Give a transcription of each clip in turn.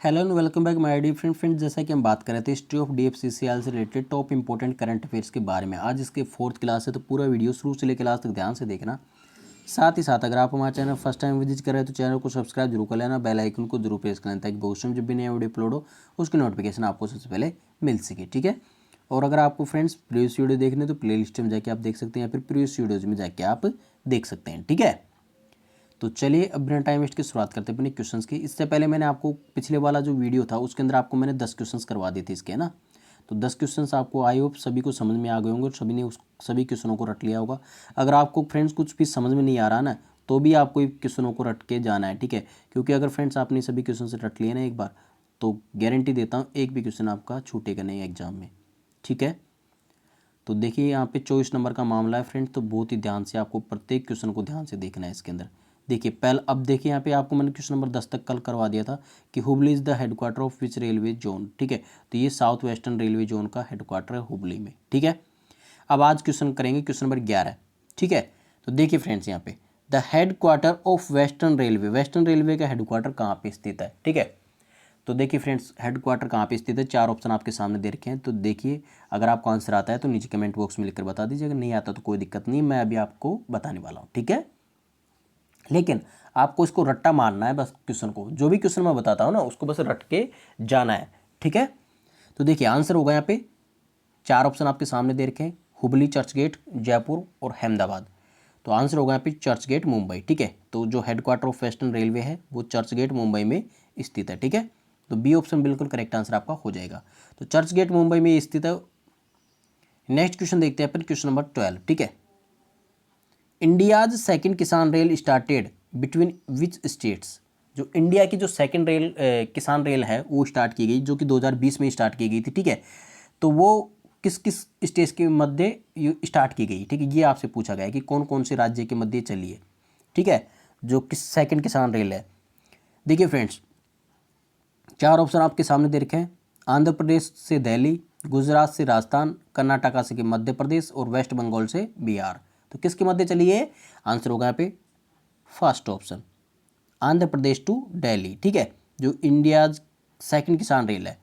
Hello and welcome back my dear friend. जैसा कि हम बात कर रहे थे हिस्ट्री ऑफ डीएफसीसीएल से related top important current affairs के बारे में। आज इसके फोर्थ क्लास है, तो पूरा वीडियो शुरू से लेकर लास्ट तक ध्यान से देखना। साथ ही साथ अगर आप हमारे चैनल फर्स्ट टाइम विजिट कर रहे हैं तो चैनल को सब्सक्राइब जरूर कर लेना, बेल आइकन को जरूर प्रेस कर लेना ताकि भविष्य में जब भी नया वीडियो अपलोड हो उसकी नोटिफिकेशन आपको सबसे पहले मिल सके। ठीक है। और अगर आपको फ्रेंड्स प्रीवियस वीडियो देखने तो प्ले लिस्ट में जाके आप देख सकते हैं या फिर प्रीवियस वीडियोज में जाके आप देख सकते हैं। ठीक है। तो चलिए अब बिना टाइम वेस्ट की शुरुआत करते हैं अपने क्वेश्चंस की। इससे पहले मैंने आपको पिछले वाला जो वीडियो था उसके अंदर आपको मैंने 10 क्वेश्चंस करवा दिए थे इसके, है ना। तो 10 क्वेश्चंस आपको आई होप सभी को समझ में आ गए होंगे और सभी ने उस सभी क्वेश्चनों को रट लिया होगा। अगर आपको फ्रेंड्स कुछ भी समझ में नहीं आ रहा ना तो भी आपको क्वेश्चनों को रट के जाना है। ठीक है। क्योंकि अगर फ्रेंड्स आपने सभी क्वेश्चन से रट लिए ना एक बार तो गारंटी देता हूँ एक भी क्वेश्चन आपका छूटेगा नहीं एग्जाम में। ठीक है। तो देखिए यहाँ पे 24 नंबर का मामला है फ्रेंड्स, तो बहुत ही ध्यान से आपको प्रत्येक क्वेश्चन को ध्यान से देखना है इसके अंदर। देखिए पहले अब देखिए यहाँ पे आपको मैंने क्वेश्चन नंबर 10 तक कल करवा दिया था कि Hubli is the headquarter of which railway zone. ठीक है। तो ये साउथ वेस्टर्न रेलवे जोन का हेडक्वार्टर है हुबली में। ठीक है। अब आज क्वेश्चन करेंगे क्वेश्चन नंबर 11। ठीक है। तो देखिए फ्रेंड्स यहाँ पे the headquarter of western railway, western railway का हेडक्वार्टर कहाँ पे स्थित है। ठीक है। तो देखिए फ्रेंड्स हेडक्वार्टर कहाँ पे स्थित है, 4 ऑप्शन आपके सामने दे रखे हैं। तो देखिए अगर आपको आंसर आता है तो नीचे कमेंट बॉक्स में लिखकर बता दीजिए, अगर नहीं आता तो कोई दिक्कत नहीं, मैं अभी आपको बताने वाला हूँ। ठीक है। लेकिन आपको इसको रट्टा मारना है बस, क्वेश्चन को जो भी क्वेश्चन मैं बताता हूँ ना उसको बस रट के जाना है। ठीक है। तो देखिए आंसर होगा यहाँ पे 4 ऑप्शन आपके सामने दे रखे हैं, हुबली, चर्चगेट, जयपुर और अहमदाबाद। तो आंसर होगा यहाँ पे चर्चगेट मुंबई। ठीक है। तो जो हेडक्वार्टर ऑफ वेस्टर्न रेलवे है वो चर्चगेट मुंबई में स्थित है। ठीक है। तो बी ऑप्शन बिल्कुल करेक्ट आंसर आपका हो जाएगा। तो चर्चगेट मुंबई में स्थित है। नेक्स्ट क्वेश्चन देखते हैं अपन क्वेश्चन नंबर 12। ठीक है। इंडियाज सेकंड किसान rail started between which states. जो इंडिया की जो सेकंड रेल किसान रेल है वो स्टार्ट की गई, जो कि 2020 में स्टार्ट की गई थी। ठीक है। तो वो किस किस स्टेट के मध्य स्टार्ट की गई। ठीक है। ये आपसे पूछा गया है कि कौन कौन से राज्य के मध्य चली है। ठीक है। जो किस सेकंड किसान रेल है। देखिए फ्रेंड्स 4 ऑप्शन आपके सामने दे रखे हैं, आंध्र प्रदेश से दिल्ली, गुजरात से राजस्थान, कर्नाटका से मध्य प्रदेश और वेस्ट बंगाल से बिहार। तो किसके मध्य चली है, आंसर होगा यहाँ पे first option, Andhra Pradesh to Delhi. ठीक है। जो इंडिया सेकंड किसान रेल है।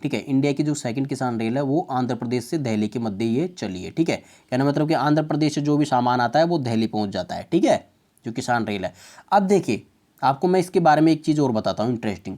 ठीक है। इंडिया की जो सेकंड किसान रेल है वो आंध्र प्रदेश से दिल्ली के मध्य ये चली है। ठीक है। कहना मतलब कि आंध्र प्रदेश से जो भी सामान आता है वो दिल्ली पहुंच जाता है। ठीक है। जो किसान रेल है। अब देखिए आपको मैं इसके बारे में एक चीज़ और बताता हूँ इंटरेस्टिंग।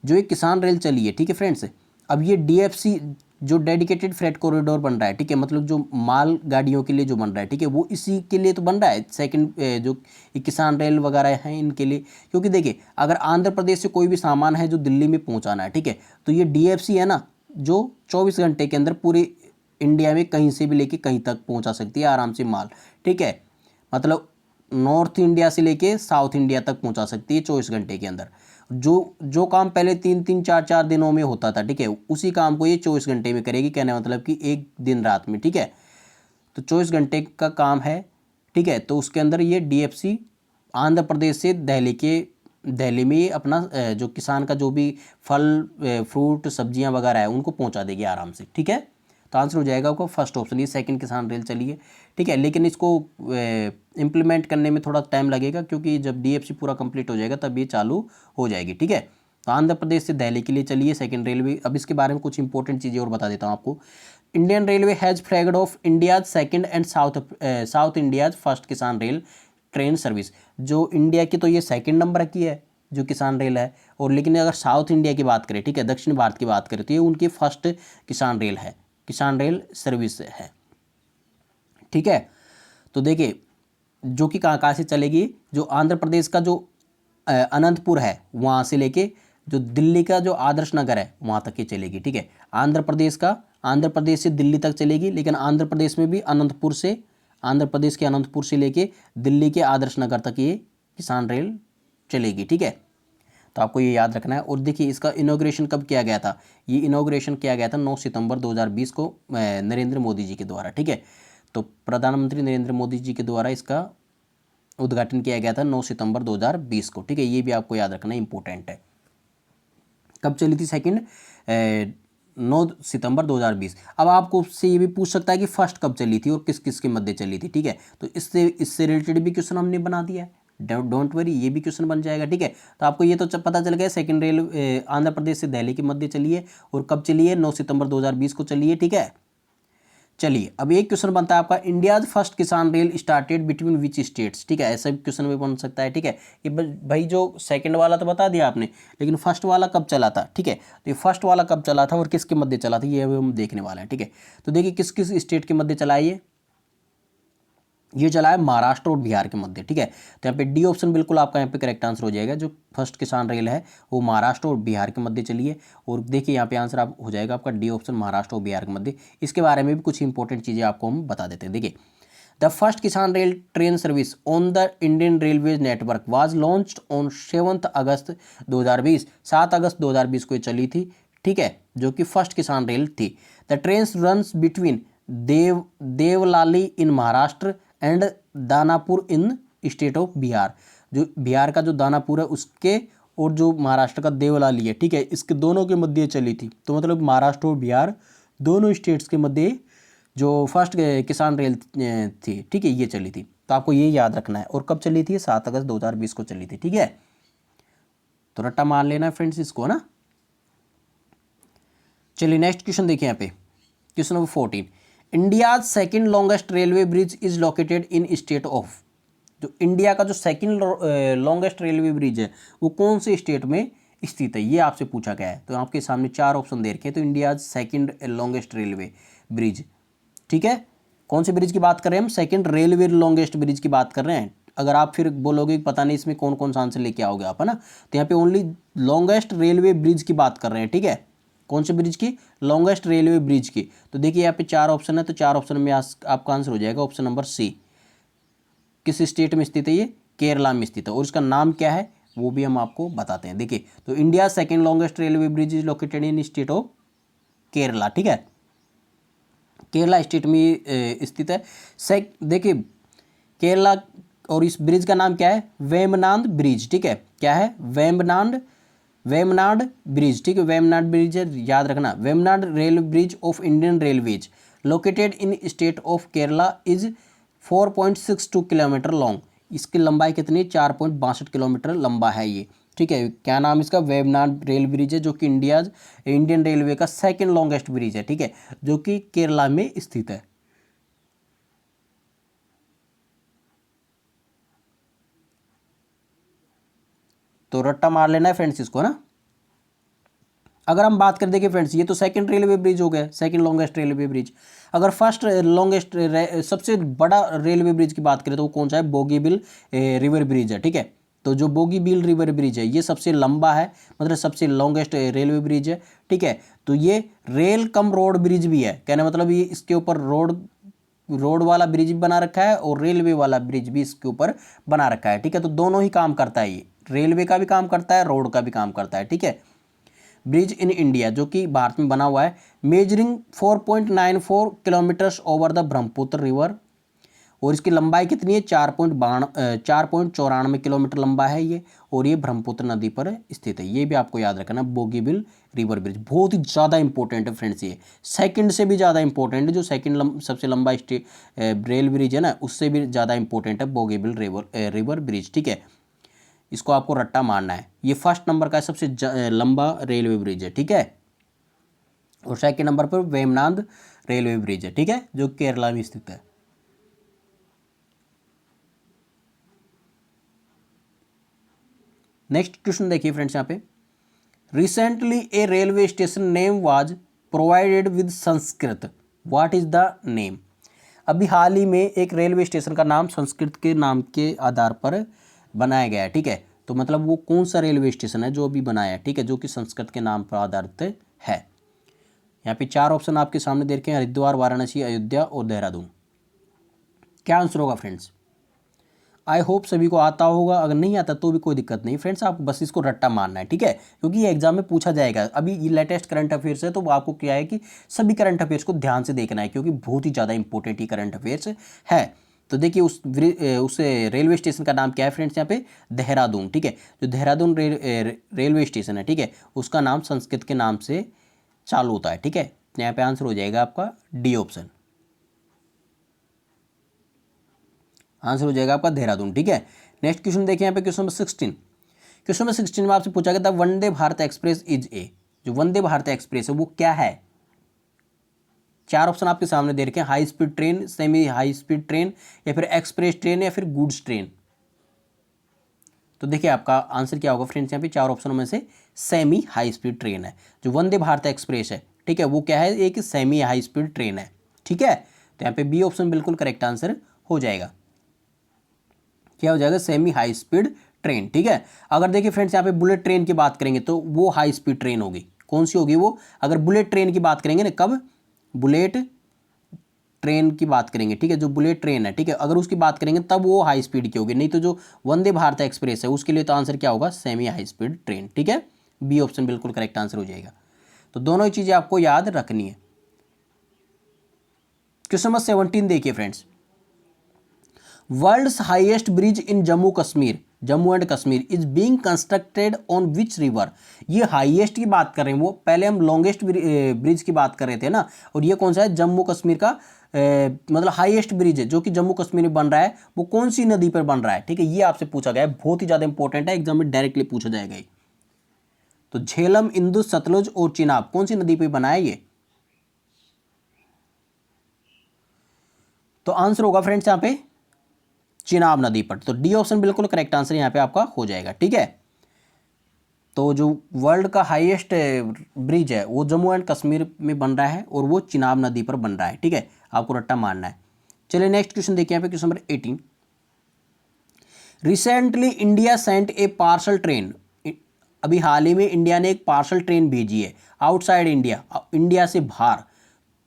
जो ये किसान रेल चली है, ठीक है फ्रेंड्स, अब ये डीएफसी जो डेडिकेटेड फ्रेट कॉरिडोर बन रहा है। ठीक है। मतलब जो माल गाड़ियों के लिए जो बन रहा है, ठीक है, वो इसी के लिए तो बन रहा है सेकंड जो किसान रेल वगैरह हैं इनके लिए। क्योंकि देखिए अगर आंध्र प्रदेश से कोई भी सामान है जो दिल्ली में पहुंचाना है, ठीक है, तो ये डीएफसी है ना जो 24 घंटे के अंदर पूरे इंडिया में कहीं से भी लेके कहीं तक पहुंचा सकती है आराम से माल। ठीक है। मतलब नॉर्थ इंडिया से लेके साउथ इंडिया तक पहुंचा सकती है 24 घंटे के अंदर। जो जो काम पहले 3-3 4-4 दिनों में होता था, ठीक है, उसी काम को ये 24 घंटे में करेगी। कहने मतलब कि एक दिन रात में। ठीक है। तो 24 घंटे का काम है। ठीक है। तो उसके अंदर ये डीएफसी आंध्र प्रदेश से दिल्ली में ये अपना जो किसान का जो भी फल फ्रूट सब्जियां वगैरह है उनको पहुंचा देगी आराम से। ठीक है। तो आंसर हो जाएगा आपको फर्स्ट ऑप्शन, ये सेकंड किसान रेल चली है। ठीक है। लेकिन इसको इम्प्लीमेंट करने में थोड़ा टाइम लगेगा क्योंकि जब डीएफसी पूरा कंप्लीट हो जाएगा तब ये चालू हो जाएगी। ठीक है। तो आंध्र प्रदेश से दिल्ली के लिए चलिए सेकंड रेलवे। अब इसके बारे में कुछ इंपॉर्टेंट चीज़ें और बता देता हूँ आपको। Indian railway has flagged of India's second and south India's first Kisan rail train service. जो इंडिया की तो ये सेकंड नंबर की है जो किसान रेल है, और लेकिन अगर साउथ इंडिया की बात करें, ठीक है, दक्षिण भारत की बात करें तो ये उनकी फर्स्ट किसान रेल है, किसान रेल सर्विस है। ठीक है। तो देखिए जो कि कहाँ कहाँ से चलेगी, जो आंध्र प्रदेश का जो अनंतपुर है वहाँ से लेके जो दिल्ली का जो आदर्श नगर है वहाँ तक ये चलेगी। ठीक है। आंध्र प्रदेश से दिल्ली तक चलेगी, लेकिन आंध्र प्रदेश में भी आंध्र प्रदेश के अनंतपुर से लेके दिल्ली के आदर्श नगर तक ये किसान रेल चलेगी। ठीक है। तो आपको ये याद रखना है। और देखिए इसका इनॉग्रेशन कब किया गया था, ये इनॉग्रेशन किया गया था 9 सितंबर 2020 को नरेंद्र मोदी जी के द्वारा। ठीक है। तो प्रधानमंत्री नरेंद्र मोदी जी के द्वारा इसका उद्घाटन किया गया था 9 सितंबर 2020 को। ठीक है। ये भी आपको याद रखना इंपॉर्टेंट है। कब चली थी सेकंड, 9 सितंबर 2020। अब आपको उससे ये भी पूछ सकता है कि फर्स्ट कब चली थी और किस किस के मध्य चली थी। ठीक है। तो इससे रिलेटेड भी क्वेश्चन हमने बना दिया है। डोंट वरी, ये भी क्वेश्चन बन जाएगा, ठीक है। तो आपको ये तो पता चल गया, सेकंड रेल आंध्र प्रदेश से दिल्ली के मध्य चली है, और कब चली है, 9 सितंबर 2020 को चली है, ठीक है। चलिए अब एक क्वेश्चन बनता है आपका, India's first Kisan rail started between which states, ठीक है, ऐसा भी क्वेश्चन भी बन सकता है, ठीक है। ये भाई जो सेकंड वाला तो बता दिया आपने, लेकिन फर्स्ट वाला कब चला था, ठीक है। तो ये फर्स्ट वाला कब चला था और किसके मध्य चला था, ये अभी हम देखने वाले हैं, ठीक है। तो देखिए किस किस स्टेट के मध्य चला है ये चला है महाराष्ट्र और बिहार के मध्य, ठीक है। तो यहाँ पे डी ऑप्शन बिल्कुल आपका यहाँ पे करेक्ट आंसर हो जाएगा, जो फर्स्ट किसान रेल है वो महाराष्ट्र और बिहार के मध्य चली है। और देखिए यहाँ पे आंसर आप हो जाएगा आपका डी ऑप्शन, महाराष्ट्र और बिहार के मध्य। इसके बारे में भी कुछ इंपॉर्टेंट चीज़ें आपको हम बता देते हैं। देखिए, the first Kisan rail train service on the Indian railways network was launched on 7 अगस्त 2020, 7 अगस्त 2020 को ये चली थी, ठीक है, जो कि फर्स्ट किसान रेल थी। The train runs between Devlali in Maharashtra and Danapur in state of Bihar, जो बिहार का जो दानापुर है उसके और जो महाराष्ट्र का देवलाली है, ठीक है, इसके दोनों के मध्य चली थी। तो मतलब महाराष्ट्र और बिहार दोनों स्टेट्स के मध्य जो फर्स्ट किसान रेल थी, ठीक है, ये चली थी। तो आपको ये याद रखना है। और कब चली थी, 7 अगस्त 2020 को चली थी, ठीक है। तो रट्टा मार लेना है फ्रेंड्स इसको ना। चलिए नेक्स्ट क्वेश्चन देखिए यहाँ पे, question number 14, India's second longest railway bridge is located in state of, जो इंडिया का जो सेकंड लॉन्गेस्ट रेलवे ब्रिज है वो कौन से स्टेट में स्थित है, ये आपसे पूछा गया है। तो आपके सामने 4 ऑप्शन दे रखे हैं। तो India's second longest railway bridge, ठीक है, कौन से ब्रिज की बात कर रहे हैं हम, सेकंड रेलवे लॉन्गेस्ट ब्रिज की बात कर रहे हैं। अगर आप फिर बोलोगे पता नहीं इसमें कौन कौन सा आंसर लेके आओगे आप, है ना, तो यहाँ पे ओनली लॉन्गेस्ट रेलवे ब्रिज की बात कर रहे हैं, ठीक है। कौन से ब्रिज की, लॉन्गेस्ट रेलवे ब्रिज की। तो देखिए यहाँ पे 4 ऑप्शन है, तो 4 ऑप्शन में आपका आंसर हो जाएगा ऑप्शन नंबर सी। किस स्टेट में स्थित है ये, केरला में स्थित है। और इसका नाम क्या है वो भी हम आपको बताते हैं। देखिए, तो India second longest railway bridge is located in state of Kerala, ठीक है, केरला स्टेट में स्थित है। देखिए केरला, और इस ब्रिज का नाम क्या है, वेमनाड ब्रिज, ठीक है, क्या है, वेमनाड ब्रिज, ठीक है, वेमनाड ब्रिज है, याद रखना, Vembanad rail bridge of Indian railways located in state of Kerala is 4.62 kilometre long. इसकी लंबाई कितनी, 4.62 किलोमीटर लंबा है ये, ठीक है। क्या नाम इसका, वेमनाड रेल ब्रिज है, जो कि इंडियन रेलवे का सेकंड लॉन्गेस्ट ब्रिज है, ठीक है, जो कि केरला में स्थित है। तो रट्टा मार लेना है फ्रेंड्स इसको ना। अगर हम बात करें, देखिए फ्रेंड्स, ये तो सेकंड रेलवे ब्रिज हो गया, सेकंड लॉन्गेस्ट रेलवे ब्रिज। अगर फर्स्ट लॉन्गेस्ट सबसे बड़ा रेलवे ब्रिज की बात करें तो वो कौन सा है, बोगीबिल रिवर ब्रिज है, ठीक है। तो जो बोगीबिल रिवर ब्रिज है ये सबसे लंबा है, मतलब सबसे लॉन्गेस्ट रेलवे ब्रिज है, ठीक है। तो ये रेल कम रोड ब्रिज भी है, कहने मतलब ये इसके ऊपर रोड वाला ब्रिज भी बना रखा है और रेलवे वाला ब्रिज भी इसके ऊपर बना रखा है, ठीक है। तो दोनों ही काम करता है, ये रेलवे का भी काम करता है, रोड का भी काम करता है, ठीक है। ब्रिज इन इंडिया, जो कि भारत में बना हुआ है, measuring 4.94 kilometres over the Brahmaputra river. और इसकी लंबाई कितनी है, 4.94 किलोमीटर लंबा है ये, और ये ब्रह्मपुत्र नदी पर स्थित है। ये भी आपको याद रखना, बोगीबिल रिवर ब्रिज बहुत ही ज़्यादा इंपॉर्टेंट है फ्रेंड्स, ये सेकंड से भी ज़्यादा इंपॉर्टेंट है, जो सेकंड सबसे लंबा रेल ब्रिज है ना, उससे भी ज़्यादा इंपॉर्टेंट है बोगीबिल रिवर ब्रिज, ठीक है। इसको आपको रट्टा मारना है। ये फर्स्ट नंबर का सबसे लंबा रेलवे ब्रिज है, ठीक है। और सेकंड नंबर पर वेमनाड रेलवे ब्रिज है, ठीक है, जो केरला में स्थित है। नेक्स्ट क्वेश्चन देखिए फ्रेंड्स, यहाँ पे, recently A railway station name was provided with Sanskrit, what is the name. अभी हाल ही में एक रेलवे स्टेशन का नाम संस्कृत के नाम के आधार पर बनाया गया है, ठीक है। तो मतलब वो कौन सा रेलवे स्टेशन है जो अभी बनाया है, ठीक है, जो कि संस्कृत के नाम पर आधारित है। यहाँ पे 4 ऑप्शन आपके सामने दे रखे हैं, हरिद्वार, वाराणसी, अयोध्या और देहरादून। क्या आंसर होगा फ्रेंड्स। आई होप सभी को आता होगा, अगर नहीं आता तो भी कोई दिक्कत नहीं फ्रेंड्स, आपको बस इसको रट्टा मारना है, ठीक है, क्योंकि ये एग्जाम में पूछा जाएगा। अभी ये लेटेस्ट करंट अफेयर्स है, तो आपको क्या है कि सभी करंट अफेयर्स को ध्यान से देखना है, क्योंकि बहुत ही ज़्यादा इंपॉर्टेंट ये करंट अफेयर्स है। तो देखिए उस रेलवे स्टेशन का नाम क्या है फ्रेंड्स, यहाँ पे देहरादून, ठीक है। जो देहरादून रेलवे स्टेशन है, ठीक है, उसका नाम संस्कृत के नाम से चालू होता है, ठीक है। यहाँ पे आंसर हो जाएगा आपका डी ऑप्शन, आंसर हो जाएगा आपका देहरादून, ठीक है। नेक्स्ट क्वेश्चन देखिए यहाँ पे क्वेश्चन नंबर 16। क्वेश्चन नंबर 16 में आपसे पूछा गया था Vande Bharat express is a, जो वंदे भारत एक्सप्रेस है वो क्या है। चार ऑप्शन आपके सामने दे रखे हैं, high speed train, semi high speed train, या फिर एक्सप्रेस ट्रेन, या फिर गुड्स ट्रेन। तो देखिए आपका आंसर क्या होगा फ्रेंड्स, यहाँ पे चार ऑप्शनों में से सेमी हाई स्पीड ट्रेन है। जो वंदे भारत एक्सप्रेस है, ठीक है, वो क्या है, एक सेमी हाई स्पीड ट्रेन है। ठीक है, तो यहाँ पे बी ऑप्शन बिल्कुल करेक्ट आंसर हो जाएगा। क्या हो जाएगा, सेमी हाई स्पीड ट्रेन। ठीक है, अगर देखिए फ्रेंड्स यहाँ पे बुलेट ट्रेन की बात करेंगे तो वो हाई स्पीड ट्रेन होगी। कौन सी होगी वो, अगर बुलेट ट्रेन की बात करेंगे ना, कब बुलेट ट्रेन की बात करेंगे, ठीक है, जो बुलेट ट्रेन है, ठीक है, अगर उसकी बात करेंगे तब वो हाई स्पीड की होगी, नहीं तो जो वंदे भारत एक्सप्रेस है उसके लिए तो आंसर क्या होगा, सेमी हाई स्पीड ट्रेन। ठीक है, बी ऑप्शन बिल्कुल करेक्ट आंसर हो जाएगा। तो दोनों ही चीज़ें आपको याद रखनी है। क्वेश्चन नंबर 17 देखिए friends, world's highest bridge in Jammu Kashmir, Jammu and Kashmir is being constructed on which river. ये हाईएस्ट की बात कर रहे हैं, वो पहले हम लॉन्गेस्ट ब्रिज की बात कर रहे थे ना, और ये कौन सा है, जम्मू कश्मीर का मतलब हाईएस्ट ब्रिज है जो कि जम्मू कश्मीर में बन रहा है, वो कौन सी नदी पर बन रहा है। ठीक है, ये आपसे पूछा गया है, बहुत ही ज़्यादा इंपॉर्टेंट है, एग्जाम में डायरेक्टली पूछा जाएगा ये। तो झेलम, इंदुस, सतलुज और चिनाब कौन सी नदी पर बना है ये। तो आंसर होगा फ्रेंड्स यहाँ पे चिनाब नदी पर। तो डी ऑप्शन बिल्कुल करेक्ट आंसर यहाँ पे आपका हो जाएगा। ठीक है, तो जो वर्ल्ड का हाईएस्ट ब्रिज है वो जम्मू एंड कश्मीर में बन रहा है और वो चिनाब नदी पर बन रहा है। ठीक है, आपको रट्टा मारना है। चलिए नेक्स्ट क्वेश्चन देखिए यहाँ पे question number 18। Recently India sent a parcel train, अभी हाल ही में इंडिया ने एक पार्सल ट्रेन भेजी है आउटसाइड इंडिया, इंडिया से बाहर,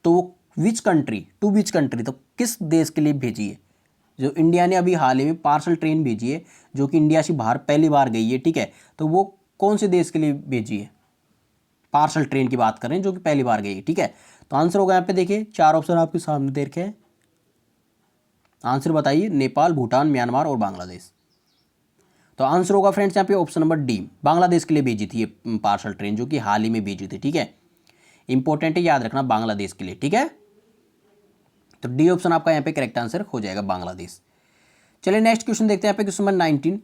तो वो which country, to which country, तो किस देश के लिए भेजी है। जो इंडिया ने अभी हाल ही में पार्सल ट्रेन भेजी है जो कि इंडिया से बाहर पहली बार गई है, ठीक है, तो वो कौन से देश के लिए भेजी है, पार्सल ट्रेन की बात कर रहे हैं जो कि पहली बार गई है। ठीक है, तो आंसर होगा यहाँ पे देखिए, चार ऑप्शन आपके सामने दे रखे हैं, आंसर बताइए, नेपाल, भूटान, म्यांमार और बांग्लादेश। तो आंसर होगा फ्रेंड्स यहाँ पे ऑप्शन नंबर डी, बांग्लादेश के लिए भेजी थी ये पार्सल ट्रेन, जो कि हाल ही में भेजी थी। ठीक है, इंपॉर्टेंट है, याद रखना, बांग्लादेश के लिए। ठीक है, तो डी ऑप्शन आपका यहाँ पे करेक्ट आंसर हो जाएगा, बांग्लादेश। चलिए नेक्स्ट क्वेश्चन देखते हैं यहाँ पे question number 19।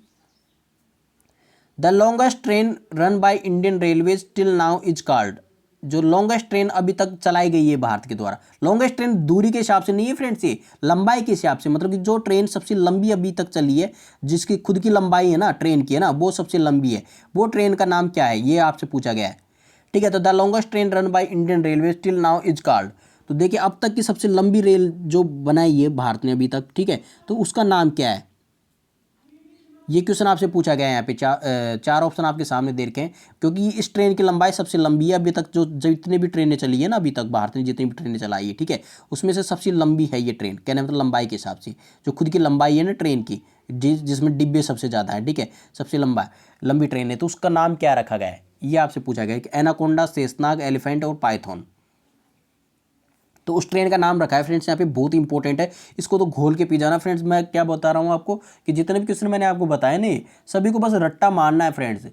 The longest train run by Indian railways till now is called, जो लॉन्गेस्ट ट्रेन अभी तक चलाई गई है भारत के द्वारा, लॉन्गेस्ट ट्रेन दूरी के हिसाब से नहीं है फ्रेंड्स, ये लंबाई के हिसाब से, मतलब कि जो ट्रेन सबसे लंबी अभी तक चली है, जिसकी खुद की लंबाई है ना ट्रेन की, है ना, वो सबसे लंबी है, वो ट्रेन का नाम क्या है, ये आपसे पूछा गया है। ठीक है, तो the longest train run by Indian railways till now is called, तो देखिए अब तक की सबसे लंबी रेल जो बनाई है भारत ने अभी तक, ठीक है, तो उसका नाम क्या है, ये क्वेश्चन आपसे पूछा गया है। यहाँ पे चार ऑप्शन आपके सामने दे रखे हैं, क्योंकि इस ट्रेन की लंबाई सबसे लंबी है अभी तक, जो जितनी भी ट्रेनें चली है ना अभी तक, भारत ने जितनी भी ट्रेनें चलाई है, ठीक है, उसमें से सबसे लंबी है ये ट्रेन, कहने मतलब लंबाई के हिसाब से, जो खुद की लंबाई है ना ट्रेन की, जिसमें डिब्बे सबसे ज़्यादा है, ठीक है, सबसे लंबी ट्रेन है, तो उसका नाम क्या रखा गया है, ये आपसे पूछा गया है कि एनाकोंडा, शेषनाग, एलिफेंट और पाइथन। तो उस ट्रेन का नाम रखा है फ्रेंड्स यहाँ पे, बहुत इंपॉर्टेंट है, इसको तो घोल के पी जाना फ्रेंड्स। मैं क्या बता रहा हूँ आपको कि जितने भी क्वेश्चन मैंने आपको बताए नहीं, सभी को बस रट्टा मारना है फ्रेंड्स,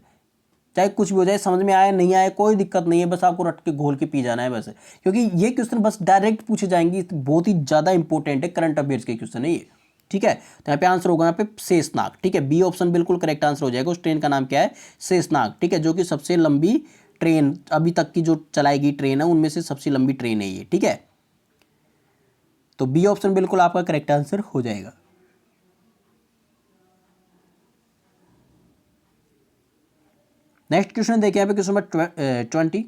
चाहे कुछ भी हो जाए, समझ में आए नहीं आए कोई दिक्कत नहीं है, बस आपको रट के घोल के पी जाना है बस, क्योंकि ये क्वेश्चन बस डायरेक्ट पूछे जाएंगे, बहुत ही ज़्यादा इंपॉर्टेंट है, करंट अफेयर्स के क्वेश्चन है ये। ठीक है, तो यहाँ पे आंसर होगा यहाँ पे शेषनाग। ठीक है, बी ऑप्शन बिल्कुल करेक्ट आंसर हो जाएगा। उस ट्रेन का नाम क्या है, शेषनाग। ठीक है, जो कि सबसे लंबी ट्रेन अभी तक की जो चलाई गई ट्रेन है उनमें से सबसे लंबी ट्रेन है ये। ठीक है, तो बी ऑप्शन बिल्कुल आपका करेक्ट आंसर हो जाएगा। नेक्स्ट क्वेश्चन देखिए यहाँ पे क्वेश्चन नंबर 20।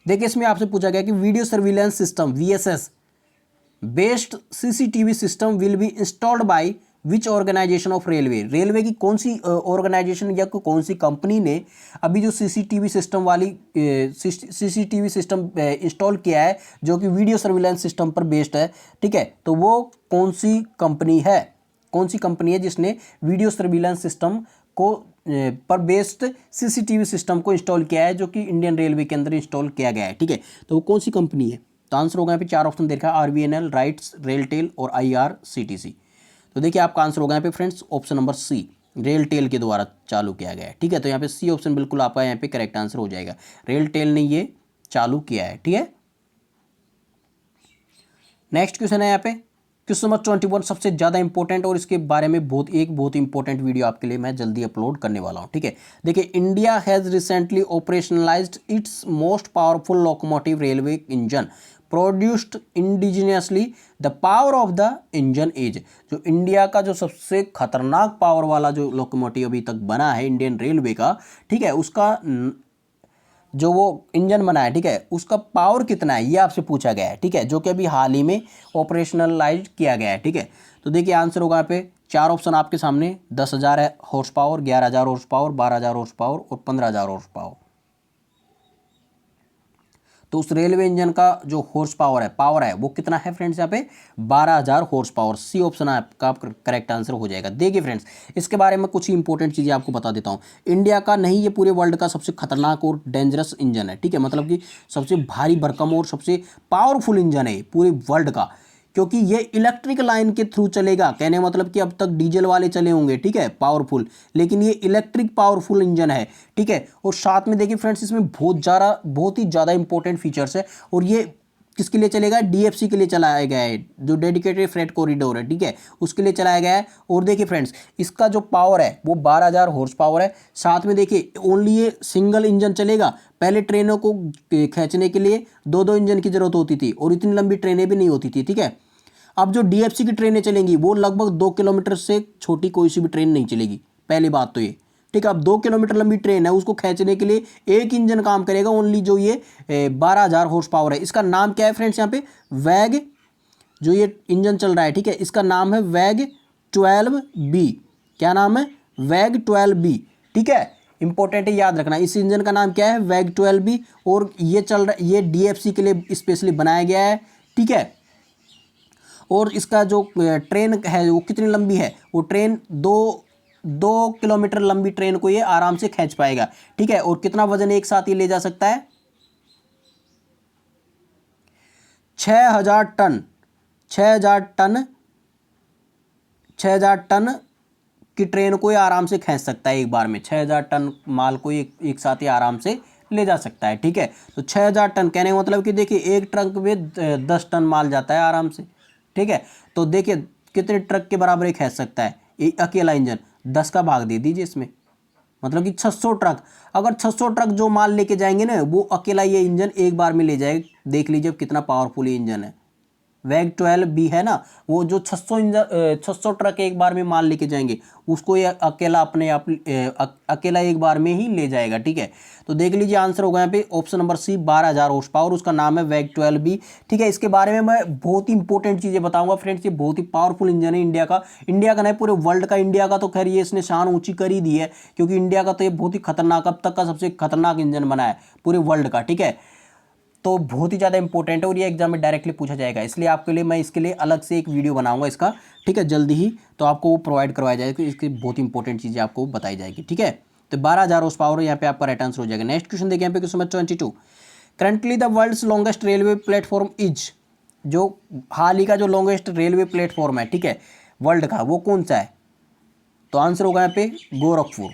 देखिए इसमें आपसे पूछा गया कि video surveillance system VSS based CCTV system will be installed by which organisation of railway, railway की कौन सी ऑर्गेनाइजेशन या कौन सी कंपनी ने अभी जो CCTV सिस्टम वाली CCTV सिस्टम इंस्टॉल किया है जो कि वीडियो सर्विलेंस सिस्टम पर बेस्ड है। ठीक है, तो वो कौन सी कंपनी है, कौन सी कंपनी है जिसने वीडियो सर्विलेंस सिस्टम को पर बेस्ड CCTV सिस्टम को इंस्टॉल किया है, जो कि इंडियन रेलवे के अंदर इंस्टॉल किया गया है। ठीक है, तो वो कौन सी कंपनी है। तो आंसर होगा यहाँ पे चार ऑप्शन देखा, RVNL, राइट्स, रेलटेल और IRCTC। तो देखिए आपका आंसर होगा यहाँ पे friends option number C, RailTel के द्वारा चालू किया गया है। ठीक है, तो यहाँ पे C ऑप्शन बिल्कुल आपका यहाँ पे करेक्ट आंसर हो जाएगा, रेलटेल ने ये चालू किया है। ठीक है, नेक्स्ट क्वेश्चन है यहाँ पे क्वेश्चन नंबर 21 सबसे ज़्यादा इंपॉर्टेंट, और इसके बारे में बहुत इंपॉर्टेंट वीडियो आपके लिए मैं जल्दी अपलोड करने वाला हूँ, ठीक है। देखिए, India has recently operationalised it's most powerful locomotive railway engine produced indigenously. The power of the engine is, जो इंडिया का जो सबसे खतरनाक पावर वाला जो लोकोमोटिव अभी तक बना है इंडियन रेलवे का, ठीक है, उसका जो वो इंजन बना है, ठीक है, उसका पावर कितना है ये आपसे पूछा गया है, ठीक है, जो कि अभी हाल ही में ऑपरेशनलाइज किया गया है, ठीक है। तो देखिए आंसर होगा यहाँ पे 4 ऑप्शन आपके सामने, 10,000 है horse power, 11,000 horse power, 12,000 horse power और 15,000 हॉर्स पावर। तो उस रेलवे इंजन का जो हॉर्स पावर है वो कितना है फ्रेंड्स, यहाँ पे 12,000 हॉर्स पावर। सी ऑप्शन आपका करेक्ट आंसर हो जाएगा। देखिए फ्रेंड्स, इसके बारे में कुछ इंपॉर्टेंट चीज़ें आपको बता देता हूँ। इंडिया का नहीं, ये पूरे वर्ल्ड का सबसे खतरनाक और डेंजरस इंजन है, ठीक है, मतलब कि सबसे भारी भरकम और सबसे पावरफुल इंजन है पूरे वर्ल्ड का, क्योंकि ये इलेक्ट्रिक लाइन के थ्रू चलेगा। कहने मतलब कि अब तक डीजल वाले चले होंगे, ठीक है, पावरफुल, लेकिन ये इलेक्ट्रिक पावरफुल इंजन है, ठीक है। और साथ में देखिए फ्रेंड्स, इसमें बहुत ही ज़्यादा इंपॉर्टेंट फीचर्स है, और ये किसके लिए चलेगा, डीएफसी के लिए चलाया गया है, जो डेडिकेटेड फ्रेट कॉरिडोर है, ठीक है, उसके लिए चलाया गया है। और देखिए फ्रेंड्स, इसका जो पावर है वो 12,000 हॉर्स पावर है। साथ में देखिए ओनली ये सिंगल इंजन चलेगा। पहले ट्रेनों को खींचने के लिए दो दो इंजन की जरूरत होती थी, और इतनी लंबी ट्रेनें भी नहीं होती थी, ठीक है। अब जो डीएफसी की ट्रेनें चलेंगी वो लगभग 2 किलोमीटर से छोटी कोई सी भी ट्रेन नहीं चलेगी, पहली बात तो ये, ठीक है। अब 2 किलोमीटर लंबी ट्रेन है, उसको खींचने के लिए एक इंजन काम करेगा, ओनली जो ये 12,000 हॉर्स पावर है। इसका नाम क्या है फ्रेंड्स, यहाँ पे वैग, जो ये इंजन चल रहा है, ठीक है, इसका नाम है वैग 12B। क्या नाम है, वैग 12B, ठीक है, इंपॉर्टेंट है, याद रखना। इस इंजन का नाम क्या है, वैग 12B, और ये चल रहा, ये डीएफसी के लिए स्पेशली बनाया गया है, ठीक है। और इसका जो ट्रेन है वो कितनी लंबी है, वो ट्रेन 2 किलोमीटर लंबी ट्रेन को ये आराम से खींच पाएगा, ठीक है। और कितना वजन एक साथ ये ले जा सकता है, 6,000 टन, 6,000 टन की ट्रेन को ये आराम से खींच सकता है एक बार में। 6,000 टन माल को एक साथ ही आराम से ले जा सकता है, ठीक है। तो 6,000 टन कहने का मतलब कि देखिए एक ट्रक में 10 टन माल जाता है आराम से, ठीक है। तो देखिए कितने ट्रक के बराबर एक खींच सकता है ये अकेला इंजन, 10 का भाग दे दीजिए इसमें, मतलब कि 600 ट्रक। अगर 600 ट्रक जो माल लेके जाएंगे ना, वो अकेला ये इंजन एक बार में ले जाएगा। देख लीजिए कितना पावरफुल ये इंजन है। वैग 12B है ना, वो जो 600 ट्रक एक बार में माल लेके जाएंगे, उसको ये अकेला अपने आप अकेला एक बार में ही ले जाएगा, ठीक है। तो देख लीजिए आंसर होगा यहाँ पे option number C, 12,000 horsepower, उसका नाम है वैग 12B, ठीक है। इसके बारे में मैं बहुत ही इंपॉर्टेंट चीज़ें बताऊंगा फ्रेंड्स। ये बहुत ही पावरफुल इंजन है इंडिया का नहीं, पूरे वर्ल्ड का। इंडिया का तो खैर ये इसने शान ऊंची कर ही दी है, क्योंकि इंडिया का तो ये बहुत ही खतरनाक, अब तक का सबसे खतरनाक इंजन बना है पूरे वर्ल्ड का, ठीक है। तो बहुत ही ज़्यादा इंपॉर्टेंट है, और ये एग्जाम में डायरेक्टली पूछा जाएगा, इसलिए आपके लिए मैं इसके लिए अलग से एक वीडियो बनाऊंगा इसका, ठीक है, जल्दी ही। तो आपको वो प्रोवाइड करवाया जाएगा, इसकी बहुत इंपॉर्टेंट चीज़ें आपको बताई जाएगी, ठीक है। तो 12,000 हॉर्स पावर यहाँ पे आपका राइट आंसर हो जाएगा। नेक्स्ट क्वेश्चन देखिए यहाँ पे, question number 22, currently the world's longest railway platform is, जो हाल ही का जो लॉन्गेस्ट रेलवे प्लेटफॉर्म है, ठीक है, वर्ल्ड का, वो कौन सा है। तो आंसर होगा यहाँ पे गोरखपुर,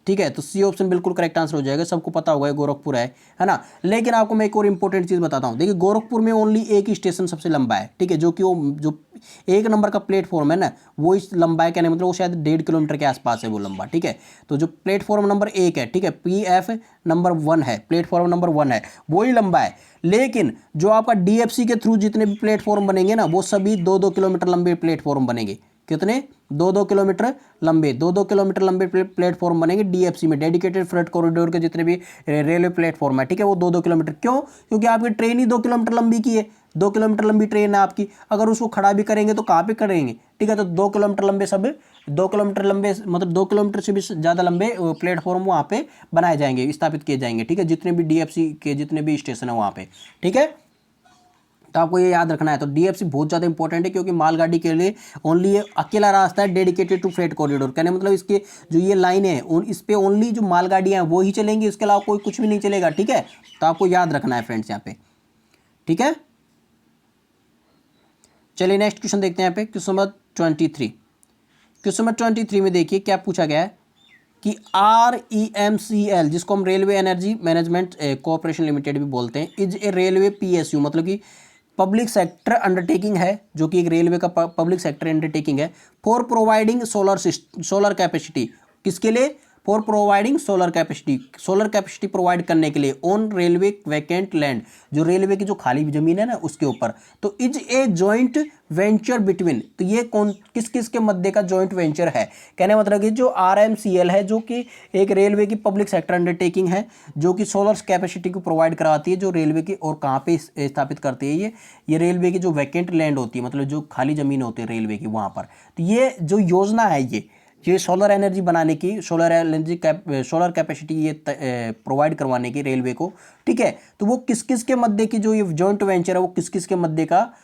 ठीक है। तो सी ऑप्शन बिल्कुल करेक्ट आंसर हो जाएगा, सबको पता होगा गोरखपुर है ना। लेकिन आपको मैं एक और इंपॉर्टेंट चीज़ बताता हूँ। देखिए गोरखपुर में ओनली एक ही स्टेशन सबसे लंबा है, ठीक है, जो कि वो जो 1 नंबर का प्लेटफॉर्म है ना, वो इस लंबा है, कहने मतलब वो शायद 1.5 किलोमीटर के आसपास है वो लंबा, ठीक है। तो जो प्लेटफॉर्म नंबर 1 है, ठीक है, PF नंबर 1 है, प्लेटफॉर्म नंबर 1 है, वही लंबा है। लेकिन जो आपका DFC के थ्रू जितने भी प्लेटफॉर्म बनेंगे ना, वो सभी 2-2 किलोमीटर लंबे प्लेटफॉर्म बनेंगे। कितने, 2-2 किलोमीटर लंबे, 2-2 किलोमीटर लंबे प्लेटफॉर्म बनेंगे डीएफसी में, डेडिकेटेड फ्रेट कॉरिडोर के जितने भी रेलवे प्लेटफॉर्म है, ठीक है, वो 2-2 किलोमीटर। क्यों, क्योंकि आपकी ट्रेन ही 2 किलोमीटर लंबी की है, 2 किलोमीटर लंबी ट्रेन है आपकी। अगर उसको खड़ा भी करेंगे तो कहाँ पे करेंगे, ठीक है। तो 2 किलोमीटर लंबे, सब 2 किलोमीटर लंबे, मतलब 2 किलोमीटर से भी ज़्यादा लंबे प्लेटफॉर्म वहाँ पे बनाए जाएंगे, स्थापित किए जाएंगे, ठीक है, जितने भी डीएफसी के जितने भी स्टेशन है वहाँ पे, ठीक है। तो आपको ये याद रखना है। तो डीएफसी बहुत ज़्यादा इंपॉर्टेंट है, क्योंकि मालगाड़ी के लिए ओनली ये अकेला रास्ता है डेडिकेटेड टू फ्रेट कॉरिडोर। कहने मतलब इसके जो ये लाइन है, इस पे ओनली जो मालगाड़ियाँ हैं वो ही चलेंगी, इसके अलावा कोई कुछ भी नहीं चलेगा, ठीक है। तो आपको याद रखना है फ्रेंड्स यहाँ पे, ठीक है। चलिए नेक्स्ट क्वेश्चन देखते हैं यहाँ पे, क्वेश्चन नंबर 23। क्वेश्चन नंबर 23 में देखिए क्या पूछा गया है कि REMCL, जिसको हम railway energy management corporation limited भी बोलते हैं, इज ए रेलवे PSU, मतलब कि पब्लिक सेक्टर अंडरटेकिंग है, जो कि एक रेलवे का पब्लिक सेक्टर अंडरटेकिंग है, फॉर प्रोवाइडिंग सोलर कैपेसिटी, किसके लिए, for providing solar capacity provide करने के लिए ऑन रेलवे वैकेंट लैंड, जो रेलवे की जो खाली जमीन है ना उसके ऊपर। तो is a joint venture between, तो ये कौन किस किस के मध्य का जॉइंट वेंचर है, कहने मतलब कि जो RMCL है, जो कि एक रेलवे की पब्लिक सेक्टर अंडरटेकिंग है, जो कि सोलर कैपेसिटी को प्रोवाइड कराती है, जो रेलवे की, और कहाँ पे स्थापित करती है ये रेलवे की जो वैकेंट लैंड होती है, मतलब जो खाली जमीन होती है रेलवे की वहाँ पर। तो ये जो योजना है ये सोलर एनर्जी बनाने की, सोलर कैपेसिटी ये प्रोवाइड करवाने की रेलवे को, ठीक है। तो वो किस किस के मध्य की जो ये जॉइंट वेंचर है, वो किस किस के मध्य का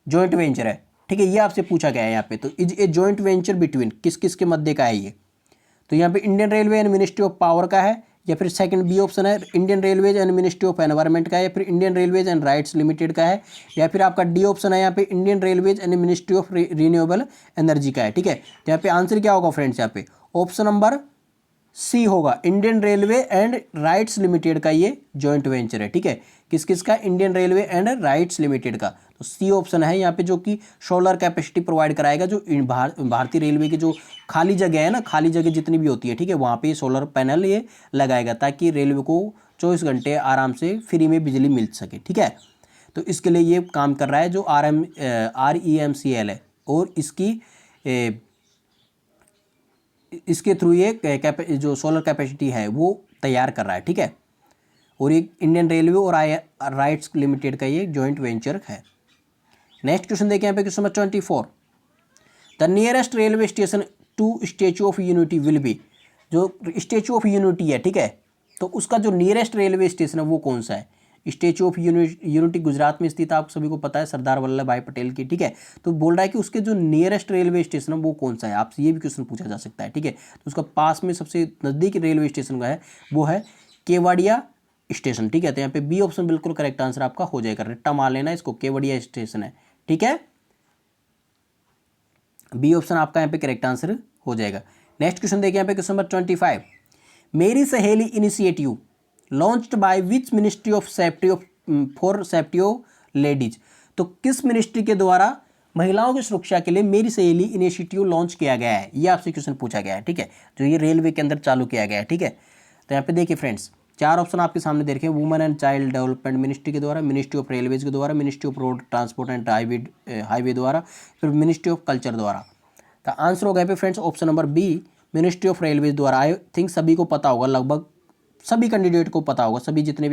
जॉइंट वेंचर है, ठीक है, ये आपसे पूछा गया है यहाँ पे। तो is a joint venture between, किस किस के मध्य का है ये, तो यहाँ पे Indian railway and ministry of power का है, या फिर सेकंड बी ऑप्शन है Indian railways and ministry of environment का है, या फिर Indian railways and rights limited का है, या फिर आपका डी ऑप्शन है यहाँ पे Indian railways and ministry of renewable energy का है, ठीक है। तो यहाँ पे आंसर क्या होगा फ्रेंड्स, यहाँ पे ऑप्शन नंबर सी होगा, Indian railway and rights limited का ये जॉइंट वेंचर है, ठीक है। किस किस का, Indian railway and rights limited का। तो सी ऑप्शन है यहाँ पे, जो कि सोलर कैपेसिटी प्रोवाइड कराएगा, जो भारतीय रेलवे की जो खाली जगह है ना, खाली जगह जितनी भी होती है, ठीक है, वहाँ पे सोलर पैनल ये लगाएगा, ताकि रेलवे को 24 घंटे आराम से फ्री में बिजली मिल सके, ठीक है। तो इसके लिए ये काम कर रहा है जो REMCL है, और इसके थ्रू ये जो सोलर कैपेसिटी है वो तैयार कर रहा है, ठीक है। और ये इंडियन रेलवे और राइट्स लिमिटेड का ये जॉइंट वेंचर है। नेक्स्ट क्वेश्चन देखिए यहाँ पे, question number 24, the nearest railway station to statue of unity will be, जो स्टैचू ऑफ यूनिटी है, ठीक है, तो उसका जो नियरेस्ट रेलवे स्टेशन है वो कौन सा है। स्टैचू ऑफ यूनिटी गुजरात में स्थित, आप सभी को पता है, सरदार वल्लभ भाई पटेल की, ठीक है। तो बोल रहा है कि उसके जो नियरेस्ट रेलवे स्टेशन है वो कौन सा है, आपसे ये भी क्वेश्चन पूछा जा सकता है, ठीक है। तो उसका पास में सबसे नज़दीक रेलवे स्टेशन का है वो है केवड़िया स्टेशन, ठीक है। तो यहाँ पे बी ऑप्शन बिल्कुल करेक्ट आंसर आपका हो जाएगा, रट्टा मार लेना इसको, केवड़िया स्टेशन है, ठीक है। बी ऑप्शन आपका यहाँ पे करेक्ट आंसर हो जाएगा। नेक्स्ट क्वेश्चन देखिए यहाँ पे, क्वेश्चन नंबर 25, मेरी सहेली initiative launched by which ministry of safety for safety of ladies, तो किस मिनिस्ट्री के द्वारा महिलाओं की सुरक्षा के लिए मेरी सहेली इनिशिएटिव लॉन्च किया गया है, ये आपसे क्वेश्चन पूछा गया है, ठीक है, जो ये रेलवे के अंदर चालू किया गया है, ठीक है। तो यहाँ पे देखिए फ्रेंड्स, 4 ऑप्शन आपके सामने दे रखे हैं, women and child development ministry के द्वारा, मिनिस्ट्री ऑफ रेलवेज के द्वारा, ministry of road transport and highway द्वारा, फिर मिनिस्ट्री ऑफ कल्चर द्वारा। तो आंसर होगा पे friends option number B, ministry of railways द्वारा। आई थिंक सभी को पता होगा, लगभग सभी कैंडिडेट को पता होगा, सभी जितने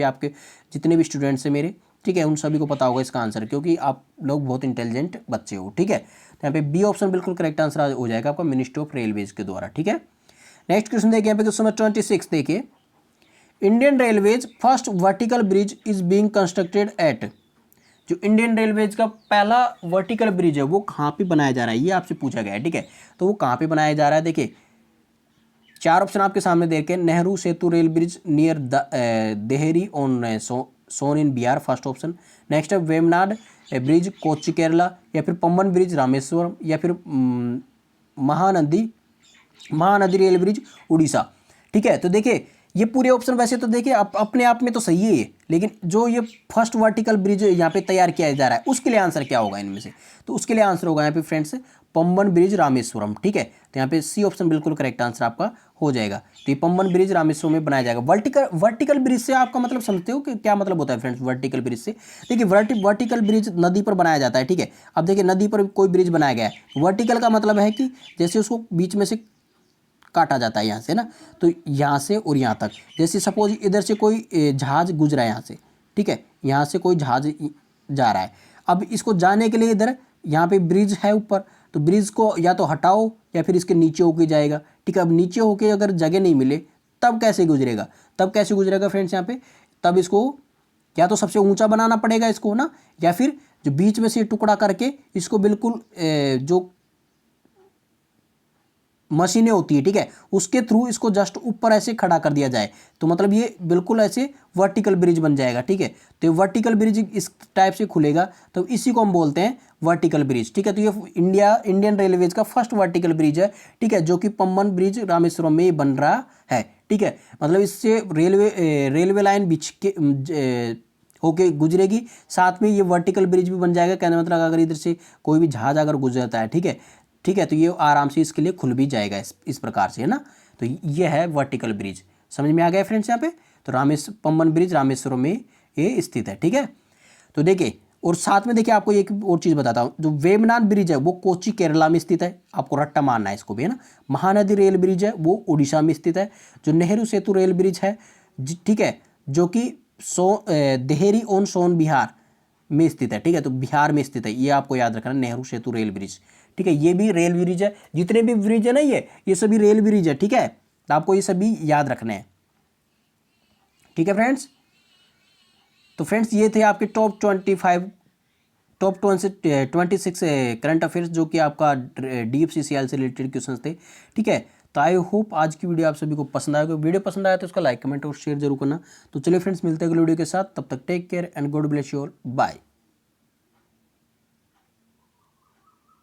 भी स्टूडेंट्स हैं मेरे, ठीक है, उन सभी को पता होगा इसका आंसर, क्योंकि आप लोग बहुत इंटेलिजेंट बच्चे हो, ठीक है। तो यहाँ पे बी ऑप्शन बिल्कुल करेक्ट आंसर हो जाएगा आपका, मिनिस्ट्री ऑफ रेलवेज के द्वारा, ठीक है। नेक्स्ट क्वेश्चन देखिए यहाँ पे, क्वेश्चन नंबर 26 देखिए, Indian railways first vertical bridge is being constructed at, जो इंडियन रेलवेज का पहला वर्टिकल ब्रिज है वो कहाँ पे बनाया जा रहा है, ये आपसे पूछा गया है, ठीक है। तो वो कहाँ पे बनाया जा रहा है, देखिए 4 ऑप्शन आपके सामने दे के, Nehru Setu rail bridge near Dehri on Sone in Bihar, first option. Next है वेमनाड ब्रिज कोच्चि केरला, या फिर पम्बन ब्रिज रामेश्वरम, या फिर महानदी रेल ब्रिज उड़ीसा, ठीक है। तो देखिए ये पूरे ऑप्शन वैसे तो देखिए अपने आप में तो सही है ये, लेकिन जो ये फर्स्ट वर्टिकल ब्रिज यहाँ पे तैयार किया जा रहा है उसके लिए आंसर क्या होगा इनमें से, तो उसके लिए आंसर होगा यहाँ पे फ्रेंड्स पम्बन ब्रिज रामेश्वरम, ठीक है। तो यहाँ पे सी ऑप्शन बिल्कुल करेक्ट आंसर आपका हो जाएगा। तो ये पम्बन ब्रिज रामेश्वरम में बनाया जाएगा। वर्टिकल ब्रिज से आपका मतलब समझते हो कि क्या मतलब होता है फ्रेंड्स वर्टिकल ब्रिज से, देखिए वर्टिकल ब्रिज नदी पर बनाया जाता है, ठीक है। अब देखिए नदी पर कोई ब्रिज बनाया गया है, वर्टिकल का मतलब है कि जैसे उसको बीच में से काटा जाता है यहाँ से ना, तो यहाँ से और यहाँ तक, जैसे सपोज इधर से कोई जहाज़ गुजरा है यहाँ से, ठीक है, यहाँ से कोई जहाज़ जा रहा है, अब इसको जाने के लिए इधर यहाँ पे ब्रिज है ऊपर, तो ब्रिज को या तो हटाओ या फिर इसके नीचे होके जाएगा, ठीक है। अब नीचे होके अगर जगह नहीं मिले तब कैसे गुजरेगा फ्रेंड्स यहाँ पे, तब इसको या तो सबसे ऊंचा बनाना पड़ेगा इसको ना, या फिर जो बीच में से टुकड़ा करके इसको बिल्कुल जो मशीनें होती है, ठीक है, उसके थ्रू इसको जस्ट ऊपर ऐसे खड़ा कर दिया जाए, तो मतलब ये बिल्कुल ऐसे वर्टिकल ब्रिज बन जाएगा, ठीक है। तो ये वर्टिकल ब्रिज इस टाइप से खुलेगा, तो इसी को हम बोलते हैं वर्टिकल ब्रिज, ठीक है। तो ये इंडियन रेलवेज का फर्स्ट वर्टिकल ब्रिज है, ठीक है, जो कि पम्बन ब्रिज रामेश्वरम में बन रहा है, ठीक है। मतलब इससे रेलवे लाइन होके गुजरेगी। साथ में ये वर्टिकल ब्रिज भी बन जाएगा, कहने मतलब अगर इधर से कोई भी जहाज अगर गुजरता है, ठीक है, ठीक है, तो ये आराम से इसके लिए खुल भी जाएगा इस प्रकार से, है ना। तो ये है वर्टिकल ब्रिज, समझ में आ गया फ्रेंड्स यहाँ पे। तो पम्बन ब्रिज रामेश्वरम में ये स्थित है, ठीक है। तो देखिए, और साथ में देखिए आपको एक और चीज़ बताता हूँ, जो वेमनाथ ब्रिज है वो कोच्चि केरला में स्थित है, आपको रट्टा मारना है इसको भी, है ना। महानदी रेल ब्रिज है वो उड़ीसा में स्थित है। जो नेहरू सेतु रेल ब्रिज है, ठीक है, जो कि देहरी ऑन सोन बिहार में स्थित है, ठीक है, तो बिहार में स्थित है, ये आपको याद रखना, नेहरू सेतु रेल ब्रिज, ठीक है, ये भी रेल ब्रिज है। जितने भी ब्रिज है ना ये सभी रेल ब्रिज है, ठीक है, तो आपको ये सभी याद रखने हैं, ठीक है फ्रेंड्स। तो फ्रेंड्स ये थे आपके टॉप 26 करंट अफेयर्स, जो कि आपका DFCCL से रिलेटेड क्वेश्चंस थे, ठीक है। तो आई होप आज की वीडियो आप सभी को पसंद आएगा। वीडियो पसंद आया तो उसका लाइक, कमेंट और शेयर जरूर करना। तो चलिए फ्रेंड्स, मिलते हैं अगले वीडियो के साथ, तब तक take care and God bless you all, bye.